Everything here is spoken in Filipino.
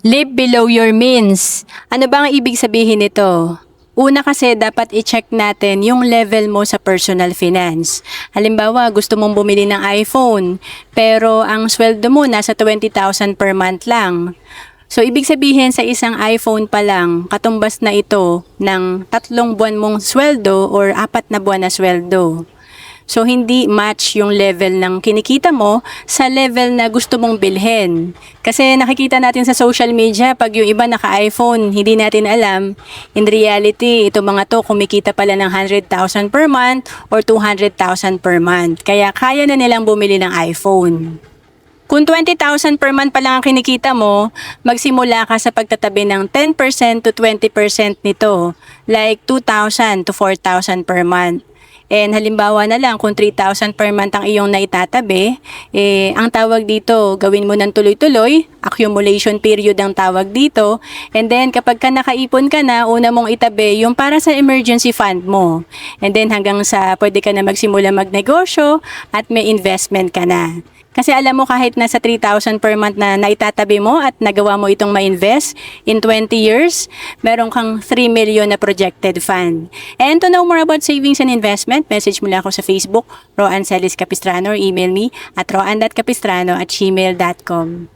Live below your means. Ano ba ang ibig sabihin nito? Una kasi dapat i-check natin yung level mo sa personal finance. Halimbawa, gusto mong bumili ng iPhone, pero ang sweldo mo nasa 20,000 per month lang. So, ibig sabihin sa isang iPhone pa lang, katumbas na ito ng 3 buwan mong sweldo or 4 na buwan na sweldo. So, hindi match yung level ng kinikita mo sa level na gusto mong bilhin. Kasi nakikita natin sa social media, pag yung iba naka-iPhone, hindi natin alam, in reality, ito mga to kumikita pala ng 100,000 per month or 200,000 per month. Kaya kaya na nilang bumili ng iPhone. Kung 20,000 per month pa lang ang kinikita mo, magsimula ka sa pagtatabi ng 10% to 20% nito, like 2,000 to 4,000 per month. And halimbawa na lang, kung 3,000 per month ang iyong naitatabi, ang tawag dito, gawin mo ng tuloy-tuloy, accumulation period ang tawag dito. And then, kapag ka nakaipon ka na, una mong itabi yung para sa emergency fund mo. And then, hanggang sa pwede ka na magsimula magnegosyo at may investment ka na. Kasi alam mo kahit nasa 3,000 per month na naitatabi mo at nagawa mo itong ma-invest in 20 years, meron kang 3 million na projected fund. And to know more about savings and investment, message mo lang ako sa Facebook, Roan Celis Capistrano, or email me at roan.capistrano@gmail.com.